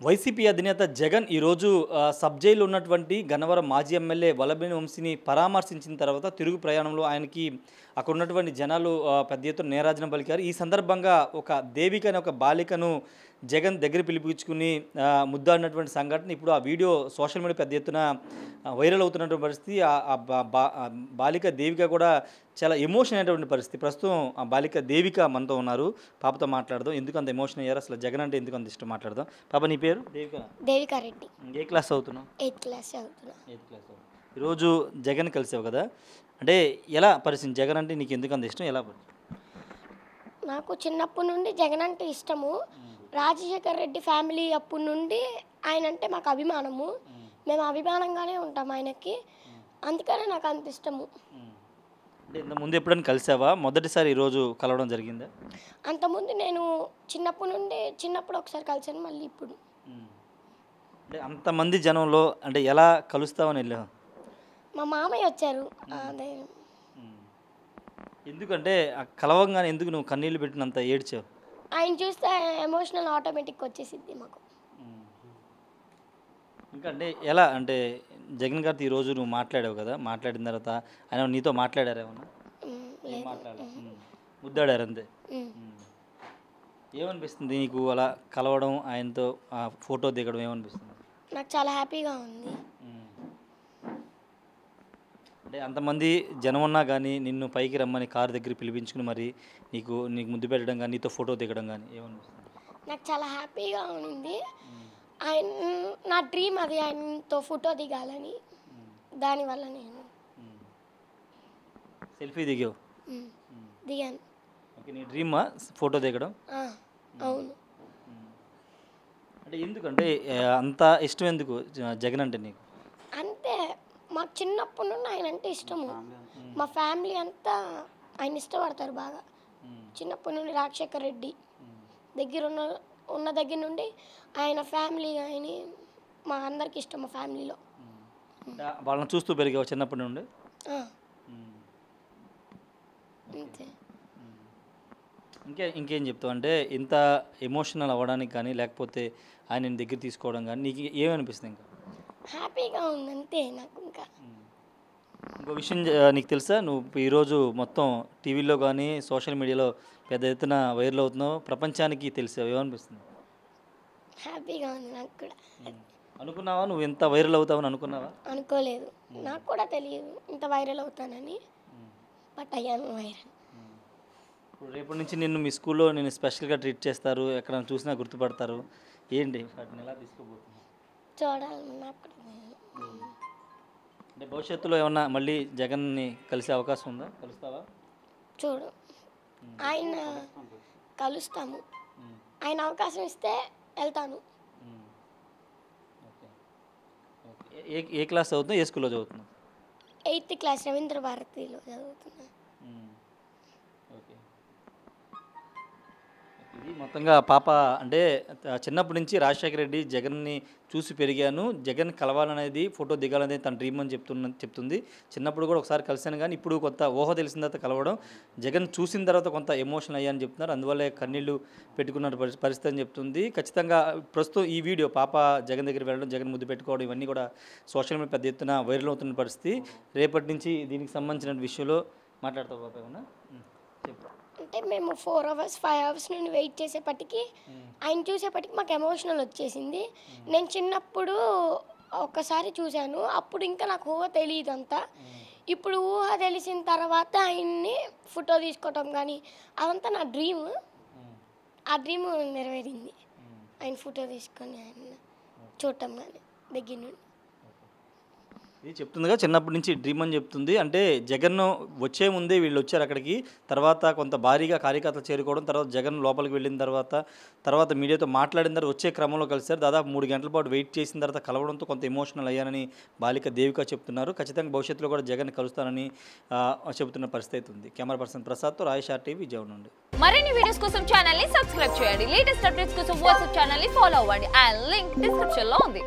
YCP అధినేత జగన్ ఈరోజు sub జైల్లో ఉన్నటువంటి గన్నవరం మాజీ ఎమ్మెల్యే వల్లభనేని వంశీని పరామర్శించిన తర్వాత తిరుగు ప్రయాణంలో ఆయనకి అక్కడ ఉన్నటువంటి జనాలు పెద్ద ఎత్తున నీరాజనం పలికారు. ఈ సందర్భంగా ఒక దేవిక అనే ఒక బాలికను జగన్ దగ్గర పిలిపించుకుని ముద్దాడినటువంటి సంఘటన ఇప్పుడు ఆ వీడియో సోషల్ మీడియా పెద్ద ఎత్తున వైరల్ అవుతున్నటువంటి పరిస్థితి. బాలిక దేవిక కూడా చాలా ఎమోషన్ అయినటువంటి పరిస్థితి. ప్రస్తుతం ఆ బాలిక దేవిక మనతో ఉన్నారు. పాపతో మాట్లాడదాం. ఎందుకు అంత ఎమోషన్ అయ్యారు, అసలు జగన్ అంటే ఎందుకు అంత ఇష్టం మాట్లాడదాం. పాప నీ పేరు? దేవికా రెడ్డి. ఏ క్లాస్ చదువుతున్నావు? 8th క్లాస్ చదువుతున్నా. 8th class. ఈరోజు జగన్ కలిసావు కదా, అంటే ఎలా పరిస్థితి? జగన్ అంటే నీకు ఎందుకు అంత ఇష్టం, ఎలా పరిస్థితి? నాకు చిన్నప్పటి నుండి జగన్ అంటే ఇష్టము. రాజశేఖర్ రెడ్డి ఫ్యామిలీ అప్పటి నుండి ఆయన అంటే మాకు అభిమానము. మేము అభిమానంగానే ఉంటాం ఆయనకి, అందుకనే నాకు అంత ఇష్టము. అంటే ఇంతకుముందు ఎప్పుడైనా కలిసావా? మొదటిసారి ఈరోజు కలవడం జరిగిందా? అంతకుముందు నేను చిన్నప్పుడు ఒకసారి కలిసాను, మళ్ళీ ఇప్పుడు. అంటే అంతమంది జనంలో అంటే ఎలా కలుస్తావని వెళ్ళావు? మా మామయ్య వచ్చారు. అదే ఎందుకంటే కలవంగానే ఎందుకు నువ్వు కన్నీళ్ళు పెట్టినంత ఏడ్చావు? ఆయన చూస్తే ఎమోషనల్ ఆటోమేటిక్ వచ్చేసిద్ది మాకు. ఇంకా అంటే ఎలా అంటే జగన్ గారితో ఈరోజు నువ్వు మాట్లాడావు కదా, మాట్లాడిన తర్వాత ఆయన నీతో మాట్లాడారు ఏమన్నా? ముద్దాడారు అంతే. ఏమనిపిస్తుంది నీకు అలా కలవడం, ఆయనతో ఫోటో దిగడం ఏమనిపిస్తుంది? నాకు చాలా హ్యాపీగా ఉంది. అంటే అంతమంది జనం ఉన్నా కానీ నిన్ను పైకి రమ్మని కారు దగ్గర పిలిపించుకుని మరి నీకు ముద్దు పెట్టడం కానీ నీతో ఫోటో దిగడం కానీ ఏమనిపిస్తుంది? నాకు చాలా హ్యాపీగా ఉంది. ఆయన నా డ్రీమ్ అది, ఆయనతో ఫోటో దిగాలని. దానివల్ల నేను సెల్ఫీ దిగావు? దిగాను. ఓకే, నీ డ్రీమా ఫోటో దిగడం? అవును. అంటే ఎందుకంటే అంత ఇష్టం ఎందుకు జగన్ అంటే నీకు? అంతే, మాకు చిన్నప్పటి నుండి ఆయన అంటే ఇష్టము. మా ఫ్యామిలీ అంతా ఆయన ఇష్టపడతారు బాగా. చిన్నప్పటి నుండి రాజశేఖర్ రెడ్డి దగ్గర ఉన్న దగ్గర నుండి ఆయన ఫ్యామిలీ కానీ మా అందరికి ఇష్టం. మా ఫ్యామిలీలో వాళ్ళని చూస్తూ పెరిగావు చిన్నప్పటి నుండి? అంతే. ఇంకేం చెప్తావు? అంటే ఇంత ఎమోషనల్ అవ్వడానికి కానీ లేకపోతే ఆయన దగ్గర తీసుకోవడం కానీ నీకు ఏమనిపిస్తుంది? ఇంకా హ్యాపీగా ఉంది అంతే నాకు. ఇంకో విషయం నీకు తెలుసా, నువ్వు ఈరోజు మొత్తం టీవీలో కానీ సోషల్ మీడియాలో పెద్ద ఎత్తున వైరల్ అవుతున్నావు, ప్రపంచానికి తెలిసావు, ఏమనిపిస్తుంది? హ్యాపీగా ఉంది నాకు కూడా. అనుకున్నావా నువ్వు ఎంత వైరల్ అవుతావని? అనుకున్నావా? అనుకోలేదు, నాకు కూడా తెలియదు ఇంత వైరల్ అవుతానని, బట్ అయ్యాను వైరల్. ఇప్పుడు రేపటి నుంచి నిన్ను మీ స్కూల్లో నేను స్పెషల్గా ట్రీట్ చేస్తారు, ఎక్కడ చూసినా గుర్తుపడతారు, ఏంటి వాటిని ఎలా తీసుకోబోతున్నావు? చూడాలి నాకు. అంటే భవిష్యత్తులో ఏమన్నా మళ్ళీ జగన్ని కలిసే అవకాశం ఉందా? కలుస్తావా? చూడు, ఆయన కలుస్తాము. ఆయన అవకాశం ఇస్తే వెళ్తాను. ఏ క్లాస్ చదువుతున్నావు? ఏ స్కూల్లో చదువుతున్నావు? 8th క్లాస్ రవీంద్ర భారతిలో చదువుతున్నా. ఓకే. ఇది మొత్తంగా పాప అంటే చిన్నప్పటి నుంచి రాజశేఖర రెడ్డి జగన్ని చూసి పెరిగాను, జగన్ కలవాలనేది ఫోటో దిగాలనేది తన డ్రీమ్ అని చెప్తుంది. చిన్నప్పుడు కూడా ఒకసారి కలిశాను కానీ ఇప్పుడు కొత్త ఊహ తెలిసిన తర్వాత కలవడం, జగన్ చూసిన తర్వాత కొంత ఎమోషన్ అయ్యాని చెప్తున్నారు. అందువల్లే కన్నీళ్ళు పెట్టుకున్న పరిస్థితి అని చెప్తుంది. ఖచ్చితంగా ప్రస్తుతం ఈ వీడియో పాప జగన్ దగ్గర వెళ్ళడం, జగన్ ముద్దు పెట్టుకోవడం ఇవన్నీ కూడా సోషల్ మీడియా పెద్ద ఎత్తున వైరల్ అవుతున్న పరిస్థితి. రేపటి నుంచి దీనికి సంబంధించిన విషయంలో మాట్లాడతావు పాప ఏమన్నా? చెప్పు. అంటే మేము 4 hours 5 hours నుండి వెయిట్ చేసేపటికి ఆయన చూసేపటికి మాకు ఎమోషనల్ వచ్చేసింది. నేను చిన్నప్పుడు ఒక్కసారి చూశాను, అప్పుడు ఇంకా నాకు ఊహ తెలియదు అంతా. ఇప్పుడు ఊహ తెలిసిన తర్వాత ఆయన్ని ఫోటో తీసుకోవటం కానీ అదంతా నా డ్రీమ్. ఆ డ్రీమ్ నెరవేరింది. ఆయన ఫోటో తీసుకొని ఆయన చూడటం కానీ దగ్గర నుండి. ఇది చెప్తుందిగా చిన్నప్పటి నుంచి డ్రీమ్ అని చెప్తుంది. అంటే జగన్ వచ్చే ముందే వీళ్ళు వచ్చారు అక్కడికి, తర్వాత కొంత భారీగా కార్యకర్తలు చేరుకోవడం, తర్వాత జగన్ లోపలికి వెళ్ళిన తర్వాత మీడియాతో మాట్లాడిన తర్వాత వచ్చే క్రమంలో కలిశారు. దాదాపు 3 గంటల పాటు వెయిట్ చేసిన తర్వాత కలవడంతో కొంత ఎమోషనల్ అయ్యానని బాలిక దేవిక చెప్తున్నారు. ఖచ్చితంగా భవిష్యత్తులో కూడా జగన్ కలుస్తానని చెబుతున్న పరిస్థితి ఉంది. Camera person ప్రసాద్తో Rayesh RTV Vijayawada నుండి. మరిన్ని వీడియోస్ కోసం ఛానల్ ని సబ్స్క్రైబ్ చేయండి. లేటెస్ట్ అప్డేట్స్ కోసం వాట్సాప్ ఛానల్ ని ఫాలో అవ్వండి. ఆ లింక్ డిస్క్రిప్షన్ లో ఉంది.